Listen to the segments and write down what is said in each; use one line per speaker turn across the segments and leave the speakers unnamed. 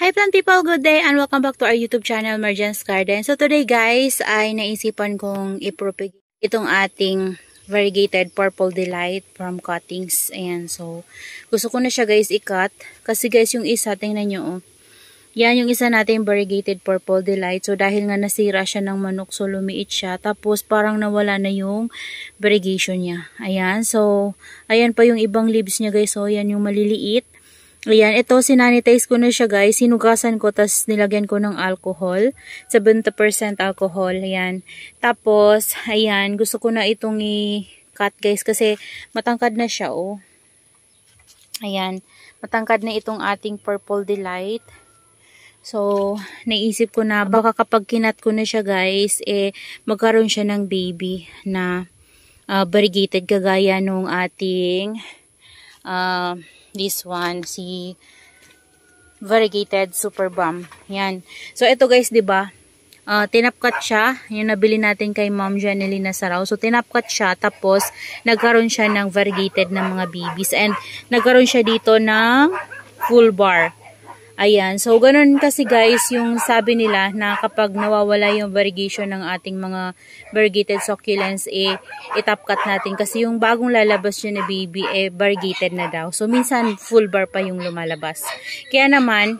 Hi plant people, good day and welcome back to our YouTube channel, Marjan's Garden. So today guys, ay naisipan kong i-propagate itong ating variegated Purple Delight from cuttings. Ayan, so gusto ko na siya guys i-cut. Kasi guys yung isa, tingnan nyo oh. Yan yung isa natin variegated Purple Delight. So dahil nga nasira siya ng manok, so lumiit siya. Tapos parang nawala na yung variegation niya. Ayan, so ayan pa yung ibang leaves niya guys. So yan yung maliliit. Ayan, ito sinanitize ko na siya guys. Sinugasan ko, tas nilagyan ko ng alcohol. 70% alcohol. Ayan. Tapos, ayan, gusto ko na itong i-cut guys kasi matangkad na siya oh. Ayan, matangkad na itong ating Purple Delight. So, naisip ko na baka kapag kinat ko na siya guys, magkaroon siya ng baby na variegated kagaya nung ating this one, si variegated Super Bomb. Yan. So, ito guys, diba? Tinapkat siya. Yung nabili natin kay Ma'am Janelina Sarao. So, tinapkat siya. Tapos, nagkaroon siya ng variegated na mga babies. And, nagkaroon siya dito ng full bar. Ayan. So, ganun kasi guys, yung sabi nila na kapag nawawala yung variegation ng ating mga variegated succulents, itapkat natin. Kasi yung bagong lalabas yun na baby, variegated na daw. So, minsan full bar pa yung lumalabas. Kaya naman,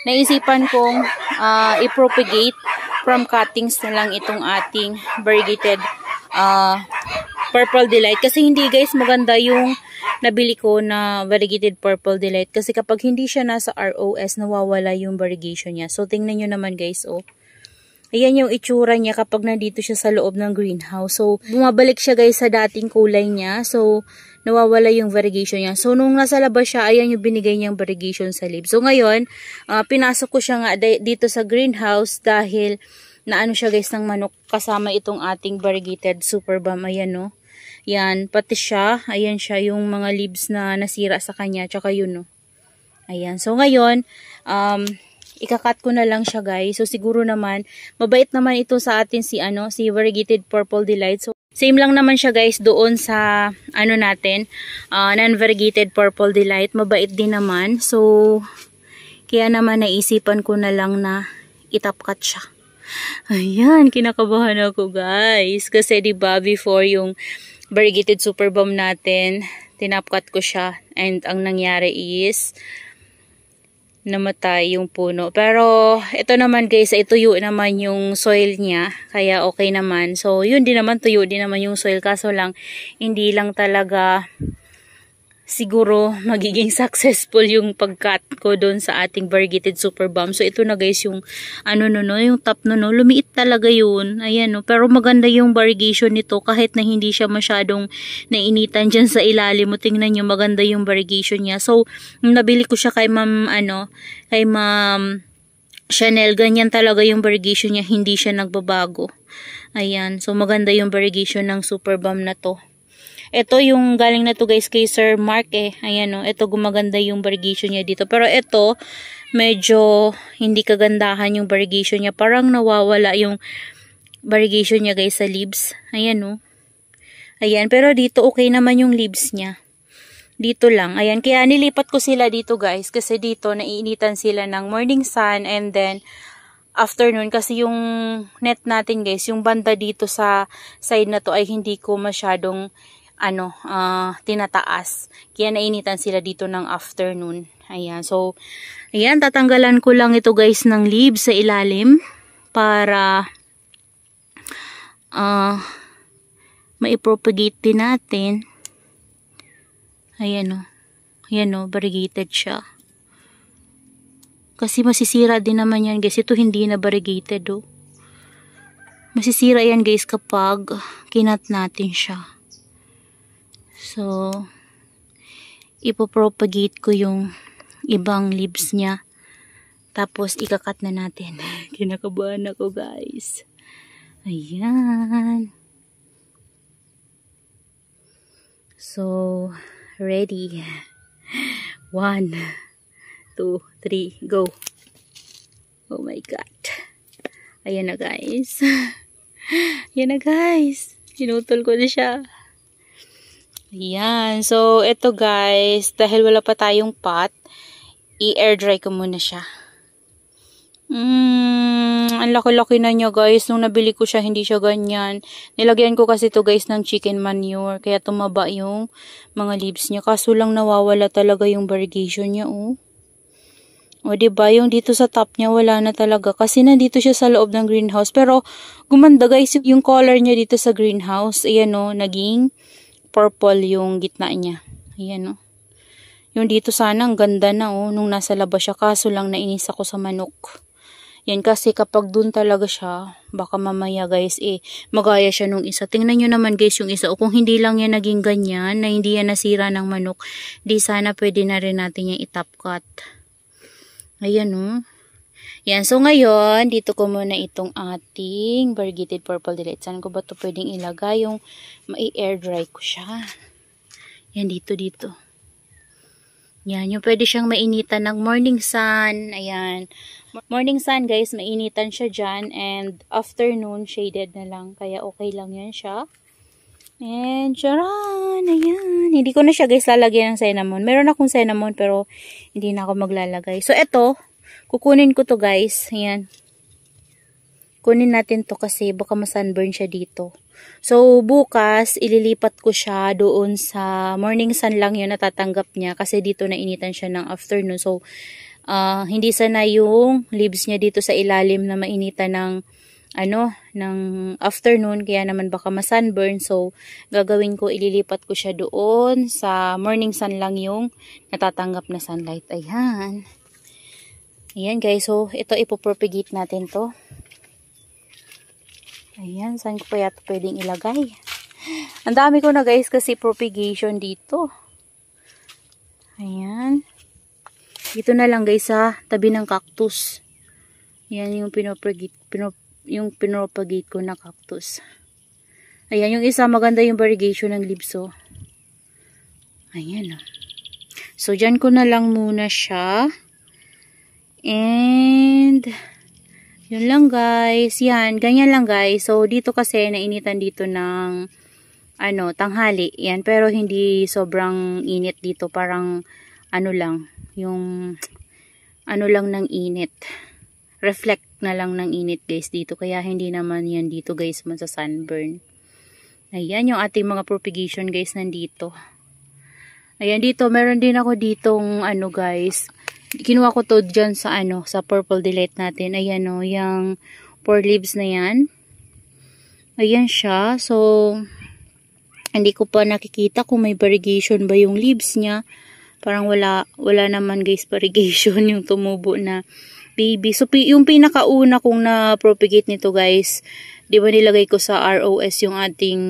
naisipan kong i-propagate from cuttings na lang itong ating variegated Purple Delight. Kasi hindi guys, maganda yung nabili ko na variegated Purple Delight. Kasi kapag hindi siya nasa ROS, nawawala yung variegation niya. So, tingnan nyo naman guys, oh. Ayan yung itsura niya kapag nandito siya sa loob ng greenhouse. So, bumabalik siya guys sa dating kulay niya. So, nawawala yung variegation niya. So, nung nasa labas siya, ayan yung binigay niyang variegation sa leaves. So, ngayon, pinasok ko siya nga dito sa greenhouse dahil naano siya guys ng manok kasama itong ating variegated Super Bomb. Ayan no. Yan, pati siya. Ayan siya yung mga leaves na nasira sa kanya. Tsaka yun no. Ayan. So ngayon, ikakat ko na lang siya guys. So siguro naman, mabait naman ito sa atin si variegated Purple Delight. So same lang naman siya guys doon sa natin, non-variegated Purple Delight. Mabait din naman. So kaya naman naisipan ko na lang na itapkat siya. Ayan, kinakabahan ako guys. Kasi diba before yung variegated Super Bomb natin, tinapkat ko siya. And ang nangyari is, namatay yung puno. Pero ito naman guys, tuyo naman yung soil niya. Kaya okay naman. So yun din naman, tuyo din naman yung soil. Kaso lang, hindi lang talaga siguro magiging successful yung pag-cut ko doon sa ating variegated Super Bomb. So ito na guys yung yung top lumiit talaga yun. Ayan no, pero maganda yung variegation nito kahit na hindi siya masyadong nainitan diyan sa ilalim mo. Tingnan niyo maganda yung variegation niya. So nabili ko siya kay Ma'am kay Ma'am Chanel, ganyan talaga yung variegation niya, hindi siya nagbabago. Ayan, so maganda yung variegation ng Super Bomb na to. Ito yung galing na to guys kay Sir Mark Ayan o, ito gumaganda yung variegation niya dito. Pero ito, medyo hindi kagandahan yung variegation niya. Parang nawawala yung variegation niya guys sa leaves. Ayan o. Ayan, pero dito okay naman yung leaves niya. Dito lang. Ayan, kaya nilipat ko sila dito guys. Kasi dito naiinitan sila ng morning sun and then afternoon. Kasi yung net natin guys, yung banda dito sa side na to ay hindi ko masyadong tinataas. Kaya nainitan sila dito ng afternoon. Ayan. So, ayan, tatanggalan ko lang ito guys ng leaves sa ilalim para maipropagate din natin. Ayan o. Ayan o, variegated siya. Kasi masisira din naman yan guys. Ito hindi na variegated o. Masisira yan guys kapag kinat natin siya. So, ipopropagate ko yung ibang leaves niya. Tapos, ikakat na natin. Kinakabahan ako, guys. Ayan. So, ready. 1, 2, 3, go. Oh my God. Ayan na, guys. Ayan na, guys. Pinutol ko na siya. Ayan. So, ito guys, dahil wala pa tayong pot, I-air dry ko muna siya. Ang laki-laki na niya guys. Nung nabili ko siya, hindi siya ganyan. Nilagyan ko kasi to guys ng chicken manure. Kaya tumaba yung mga leaves niya. Kaso lang nawawala talaga yung variegation niya, oh. O diba, yung dito sa top niya wala na talaga. Kasi nandito siya sa loob ng greenhouse. Pero gumanda guys yung color niya dito sa greenhouse. Ayan o, naging purple yung gitna niya. Ayan o. Yung dito sana ang ganda na oh, nung nasa labas siya. Kaso lang nainis ako sa manok. Yan kasi kapag dun talaga siya, baka mamaya guys magaya siya nung isa. Tingnan nyo naman guys yung isa. O kung hindi lang yan naging ganyan, na hindi yan nasira ng manok, di sana pwede na rin natin yung i-top cut. Ayan oh. Yan. So ngayon, dito ko muna itong ating variegated purple delight. Saan ko ba ito pwedeng ilagay? Yung mai-air dry ko siya. Yan dito. Yan, yung pwede siyang mainitan ng morning sun. Ayan. Morning sun guys, mainitan siya dyan. And afternoon, shaded na lang. Kaya okay lang yan siya. And charan! Ayan. Hindi ko na siya guys lalagyan ng cinnamon. Meron akong cinnamon pero hindi na ako maglalagay. So eto, kukunin ko to guys. Ayan. Kunin natin to kasi baka ma-sunburn siya dito. So, bukas, ililipat ko siya doon sa morning sun lang yun natatanggap niya kasi dito nainitan siya ng afternoon. So, hindi sana yung leaves niya dito sa ilalim na mainitan ng ng afternoon. Kaya naman baka ma-sunburn. So, gagawin ko, ililipat ko siya doon sa morning sun lang yung natatanggap na sunlight. Ayan. Ayan guys. So, ito ipopropagate natin to. Ayan, saan ko pa yata pwedeng ilagay? Ang dami ko na guys kasi propagation dito. Ayan. Dito na lang guys sa tabi ng cactus. Ayan yung pinopagate ko na cactus. Ayan, yung isa maganda yung variegation ng leaves oh. Ayan oh. So, dyan ko na lang muna siya. And yun lang guys. Yan, ganyan lang guys. So, dito kasi nainitan dito ng tanghali. Yan, pero hindi sobrang init dito. Parang lang, yung lang ng init. Reflect na lang ng init guys dito. Kaya hindi naman yan dito guys sa sunburn. Ayan, yung ating mga propagation guys nandito. Ayan, dito, meron din ako ditong guys. Kinuha ko to dyan sa sa purple delight natin. Ayan o, yung 4 leaves na yan. Ayan siya. So, hindi ko pa nakikita kung may variegation ba yung leaves niya. Parang wala naman guys variegation yung tumubo na baby. So, yung pinakauna kong na-propagate nito guys, di ba nilagay ko sa ROS yung ating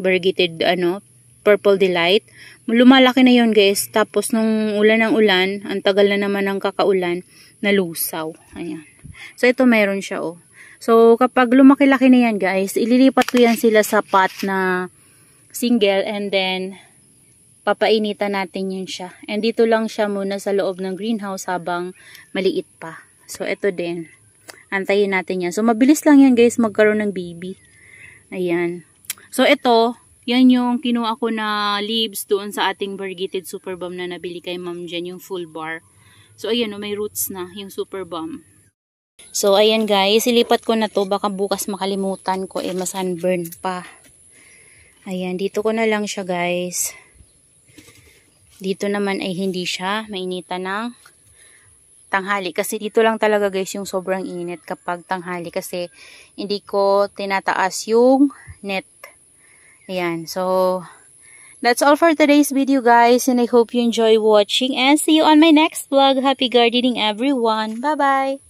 variegated purple delight. Lumalaki na yon guys. Tapos nung ulan ng ulan, ang tagal na naman ng kakaulan, nalusaw. Ayan. So ito meron siya oh. So kapag lumaki-laki na yan guys, ililipat ko yan sila sa pot na single and then papainitan natin yun siya. And dito lang siya muna sa loob ng greenhouse habang maliit pa. So ito din. Antayin natin yan. So mabilis lang yan guys magkaroon ng baby. Ayan. So ito, yan yung kinuha ko na leaves doon sa ating variegated super balm na nabili kay ma'am dyan, yung full bar. So, ayan, may roots na, yung super balm. So, ayan guys, ilipat ko na to. Baka bukas makalimutan ko, masunburn pa. Ayan, dito ko na lang siya guys. Dito naman ay hindi siya mainitan ng tanghali. Kasi dito lang talaga guys yung sobrang init kapag tanghali. Kasi hindi ko tinataas yung net. Ayan, so that's all for today's video guys, and I hope you enjoy watching and see you on my next vlog. Happy gardening everyone. Bye bye.